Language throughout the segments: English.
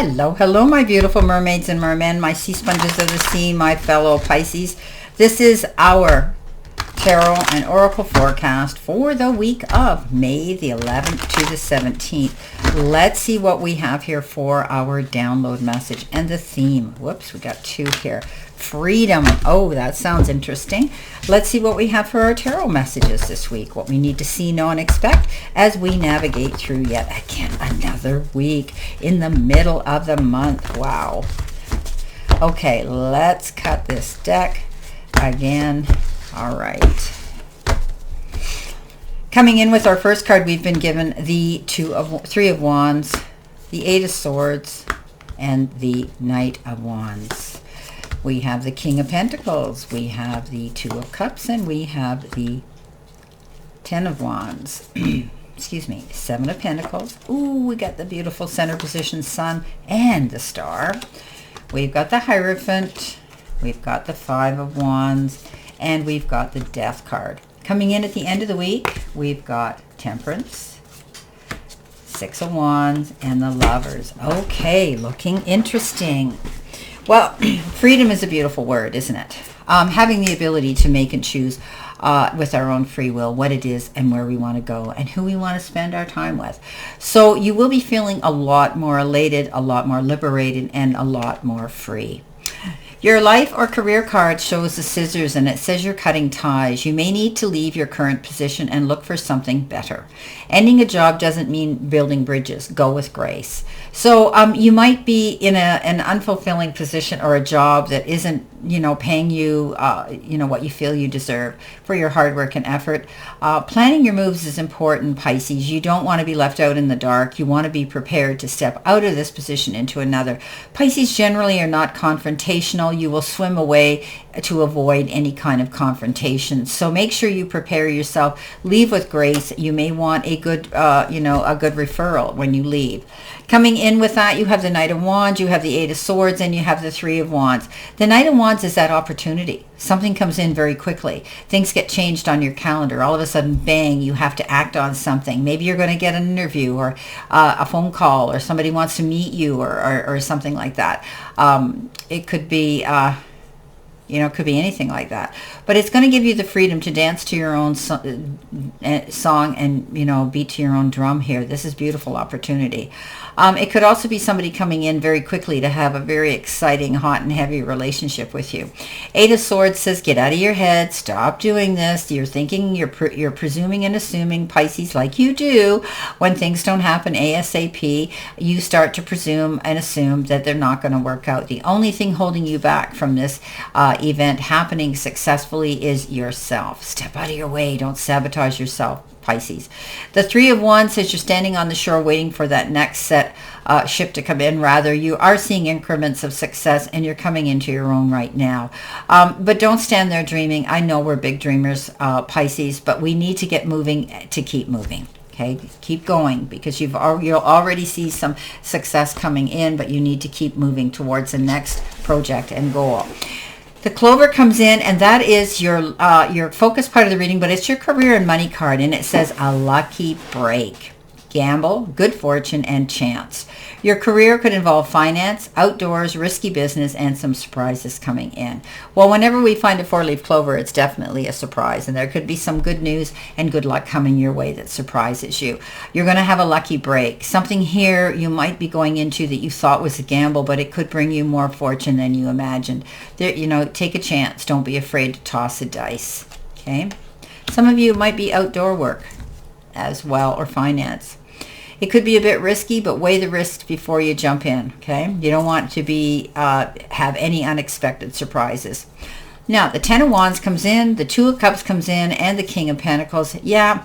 Hello, hello, my beautiful mermaids and mermen, my sea sponges of the sea, my fellow Pisces. This is our tarot and oracle forecast for the week of May the 11th to the 17th. Let's see what we have here for our download message and the theme. Whoops, we got two here. Freedom. Oh, that sounds interesting. Let's see what we have for our tarot messages this week, what we need to see, know, and expect as we navigate through yet again another week in the middle of the month. Wow. Okay, let's cut this deck again. All right. Coming in with our first card, we've been given the Three of Wands, the Eight of Swords, and the Knight of Wands. We have the King of Pentacles, we have the Two of Cups, and we have the Ten of Wands. Excuse me, Seven of Pentacles. Ooh, we got the beautiful center position Sun and the Star. We've got the Hierophant, we've got the Five of Wands, and we've got the Death card. Coming in at the end of the week, we've got Temperance, Six of Wands, and the Lovers. Okay, looking interesting. Well, freedom is a beautiful word, isn't it? Having the ability to make and choose with our own free will what it is and where we want to go and who we want to spend our time with. So you will be feeling a lot more elated, a lot more liberated, and a lot more free. Your life or career card shows the scissors and it says you're cutting ties. You may need to leave your current position and look for something better. Ending a job doesn't mean building bridges. Go with grace. So you might be in an unfulfilling position or a job that isn't, paying you, what you feel you deserve for your hard work and effort. Planning your moves is important, Pisces. You don't want to be left out in the dark. You want to be prepared to step out of this position into another. Pisces generally are not confrontational. You will swim away to avoid any kind of confrontation. So make sure you prepare yourself. Leave with grace. You may want a good, a good referral when you leave. Coming in with that, you have the Knight of Wands, you have the Eight of Swords, and you have the Three of Wands. The Knight of Wands is that opportunity. Something comes in very quickly. Things get changed on your calendar. All of a sudden, bang, you have to act on something. Maybe you're going to get an interview or a phone call, or somebody wants to meet you, or something like that. It could be... it could be anything like that. But it's going to give you the freedom to dance to your own song and, beat to your own drum here. This is beautiful opportunity. It could also be somebody coming in very quickly to have a very exciting, hot and heavy relationship with you. Eight of Swords says, get out of your head. Stop doing this. You're thinking, you're presuming and assuming, Pisces, like you do. When things don't happen ASAP, you start to presume and assume that they're not going to work out. The only thing holding you back from this event happening successfully is yourself. Step out of your way. Don't sabotage yourself, Pisces. The Three of Wands says you're standing on the shore waiting for that next ship to come in. Rather, you are seeing increments of success and you're coming into your own right now. But don't stand there dreaming. I know we're big dreamers, Pisces, but we need to get moving to keep moving. Okay, keep going because you'll already see some success coming in, but you need to keep moving towards the next project and goal. The Clover comes in, and that is your focus part of the reading, but it's your career and money card, and it says a lucky break. Gamble, good fortune, and chance. Your career could involve finance, outdoors, risky business, and some surprises coming in. Well, whenever we find a four-leaf clover, it's definitely a surprise, and there could be some good news and good luck coming your way that surprises you. You're going to have a lucky break. Something here you might be going into that you thought was a gamble, but it could bring you more fortune than you imagined. Take a chance. Don't be afraid to toss a dice. Okay? Some of you might be outdoor work as well, or finance. It could be a bit risky, but weigh the risks before you jump in, okay? You don't want to be have any unexpected surprises. Now, the Ten of Wands comes in, the Two of Cups comes in, and the King of Pentacles. Yeah,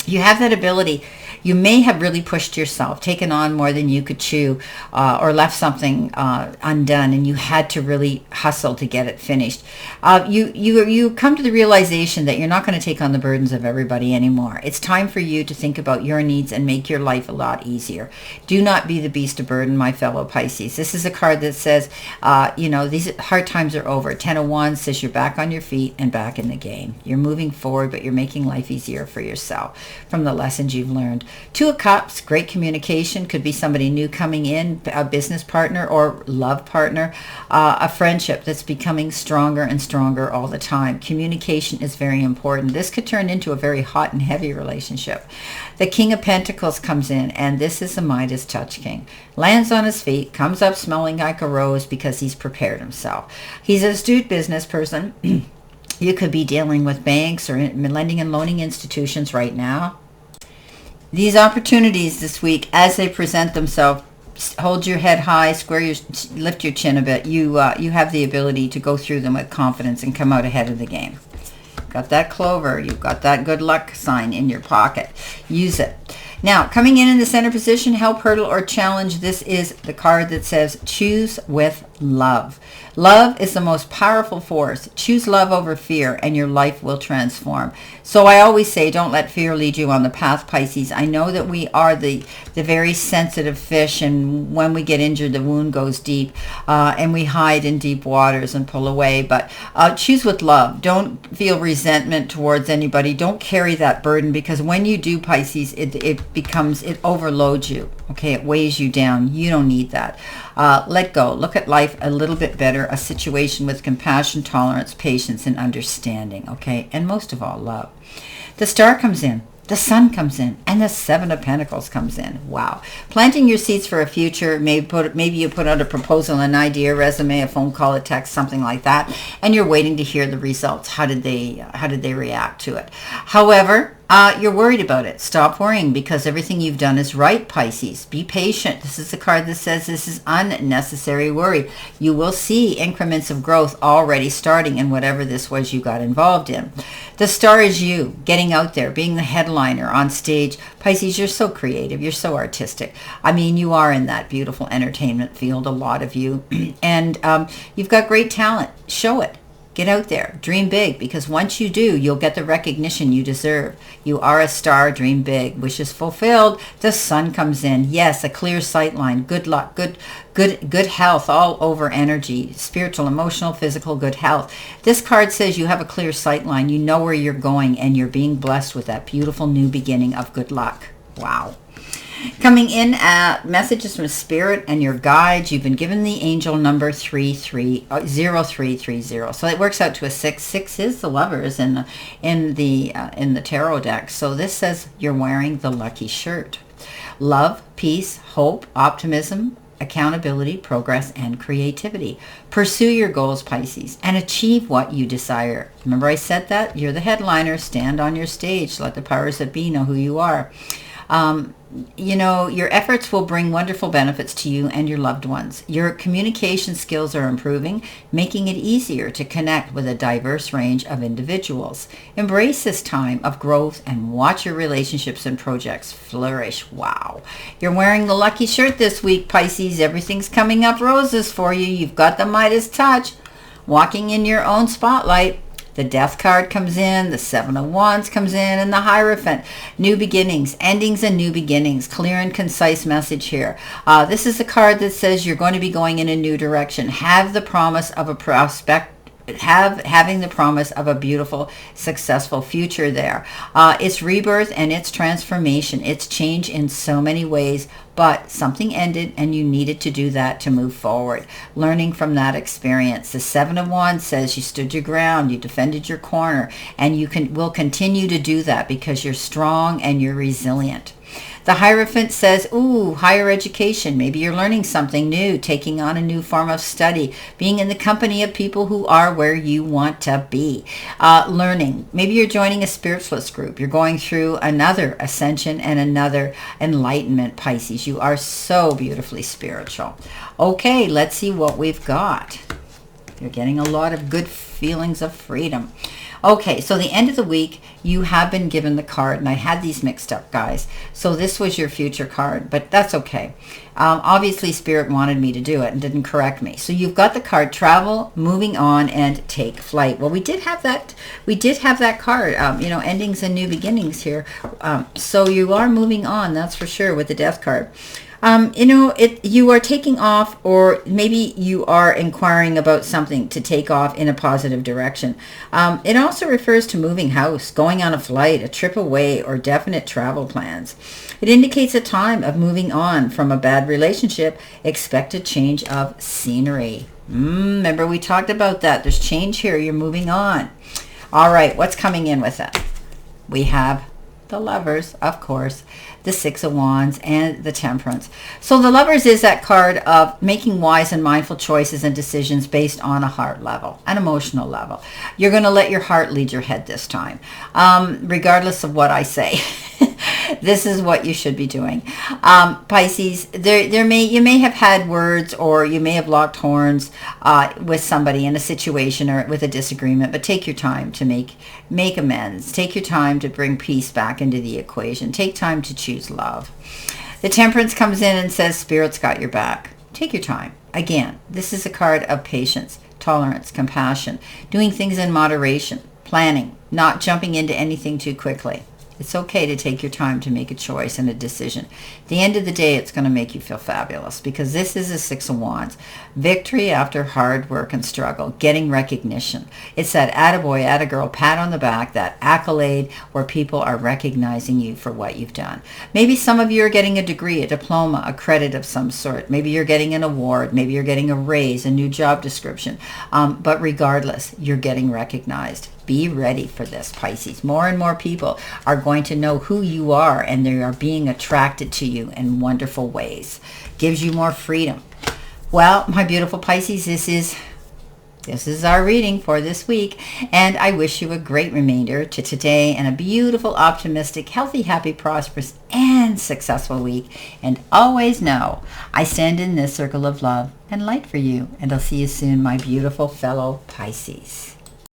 you have that ability. You may have really pushed yourself, taken on more than you could chew, or left something undone, and you had to really hustle to get it finished. You come to the realization that you're not going to take on the burdens of everybody anymore. It's time for you to think about your needs and make your life a lot easier. Do not be the beast of burden, my fellow Pisces. This is a card that says, these hard times are over. Ten of Wands says you're back on your feet and back in the game. You're moving forward, but you're making life easier for yourself from the lessons you've learned. Two of Cups, great communication. Could be somebody new coming in, a business partner or love partner, a friendship that's becoming stronger and stronger all the time. Communication is very important. This could turn into a very hot and heavy relationship. The King of Pentacles comes in, and this is the Midas Touch King. Lands on his feet, comes up smelling like a rose because he's prepared himself. He's an astute business person. You could be dealing with banks or lending and loaning institutions right now. These opportunities this week, as they present themselves, hold your head high, lift your chin a bit. You have the ability to go through them with confidence and come out ahead of the game. Got that clover. You've got that good luck sign in your pocket. Use it. Now, coming in the center position, help, hurdle, or challenge, this is the card that says choose with love. Love is the most powerful force. Choose love over fear, and your life will transform. So I always say, don't let fear lead you on the path, Pisces. I know that we are the very sensitive fish, and when we get injured, the wound goes deep, and we hide in deep waters and pull away. But choose with love. Don't feel resentment towards anybody. Don't carry that burden, because when you do, Pisces, it overloads you. Okay, it weighs you down. You don't need that. Let go. Look at life a little bit better, a situation with compassion, tolerance, patience, and understanding. Okay, and most of all, love. The Star comes in. The Sun comes in, and the Seven of Pentacles comes in. Wow. Planting your seeds for a future. Maybe you put out a proposal, an idea, resume, a phone call, a text, something like that, and you're waiting to hear the results. How did they react to it? However, you're worried about it. Stop worrying, because everything you've done is right, Pisces. Be patient. This is a card that says this is unnecessary worry. You will see increments of growth already starting in whatever this was you got involved in. The Star is you, getting out there, being the headliner on stage. Pisces, you're so creative. You're so artistic. I mean, you are in that beautiful entertainment field, a lot of you. And you've got great talent. Show it. Get out there. Dream big, because once you do, you'll get the recognition you deserve. You are a star. Dream big. Wishes fulfilled. The Sun comes in. Yes, a clear sight line. Good luck. Good health, all over energy. Spiritual, emotional, physical, good health. This card says you have a clear sight line. You know where you're going, and you're being blessed with that beautiful new beginning of good luck. Wow. Coming in, messages from Spirit and your guides. You've been given the angel number 0330. So it works out to a 6. 6 is the Lovers in the tarot deck. So this says you're wearing the lucky shirt. Love, peace, hope, optimism, accountability, progress, and creativity. Pursue your goals, Pisces, and achieve what you desire. Remember I said that? You're the headliner. Stand on your stage. Let the powers that be know who you are. Your efforts will bring wonderful benefits to you and your loved ones. Your communication skills are improving, making it easier to connect with a diverse range of individuals. Embrace this time of growth and watch your relationships and projects flourish. Wow. You're wearing the lucky shirt this week, Pisces. Everything's coming up roses for you. You've got the Midas touch. Walking in your own spotlight. The Death card comes in, the Seven of Wands comes in, and the Hierophant. New beginnings, endings and new beginnings. Clear and concise message here. This is a card that says you're going to be going in a new direction. Have the promise of a prospect. Having the promise of a beautiful, successful future there. It's rebirth and it's transformation. It's change in so many ways, but something ended and you needed to do that to move forward. Learning from that experience. The Seven of Wands says you stood your ground, you defended your corner, and you will continue to do that because you're strong and you're resilient. The Hierophant says, ooh, higher education. Maybe you're learning something new, taking on a new form of study, being in the company of people who are where you want to be. Learning. Maybe you're joining a spiritualist group. You're going through another ascension and another enlightenment, Pisces. You are so beautifully spiritual. Okay, let's see what we've got. You're getting a lot of good feelings of freedom. Okay, so the end of the week, you have been given the card, and I had these mixed up, guys. So this was your future card, but that's okay. Obviously, Spirit wanted me to do it and didn't correct me. So you've got the card, travel, moving on, and take flight. Well, we did have that. We did have that card, endings and new beginnings here. So you are moving on, that's for sure, with the Death card. You are taking off, or maybe you are inquiring about something to take off in a positive direction. It also refers to moving house, going on a flight, a trip away, or definite travel plans. It indicates a time of moving on from a bad relationship. Expect a change of scenery. Remember we talked about that. There's change here. You're moving on. All right, what's coming in with it? We have the Lovers, of course, the Six of Wands, and the Temperance. So the Lovers is that card of making wise and mindful choices and decisions based on a heart level, an emotional level. You're going to let your heart lead your head this time, regardless of what I say. This is what you should be doing. Pisces, you may have had words, or you may have locked horns with somebody in a situation or with a disagreement, but take your time to make amends. Take your time to bring peace back into the equation. Take time to choose love. The Temperance comes in and says, Spirit's got your back. Take your time. Again, this is a card of patience, tolerance, compassion, doing things in moderation, planning, not jumping into anything too quickly. It's okay to take your time to make a choice and a decision. At the end of the day, it's going to make you feel fabulous, because this is a Six of Wands. Victory after hard work and struggle, getting recognition. It's that attaboy, attagirl, pat on the back, that accolade where people are recognizing you for what you've done. Maybe some of you are getting a degree, a diploma, a credit of some sort. Maybe you're getting an award. Maybe you're getting a raise, a new job description. But regardless, you're getting recognized. Be ready for this, Pisces. More and more people are going to know who you are, and they are being attracted to you in wonderful ways. Gives you more freedom. Well, my beautiful Pisces, this is our reading for this week, and I wish you a great remainder to today and a beautiful, optimistic, healthy, happy, prosperous, and successful week. And always know I stand in this circle of love and light for you, and I'll see you soon, my beautiful fellow Pisces.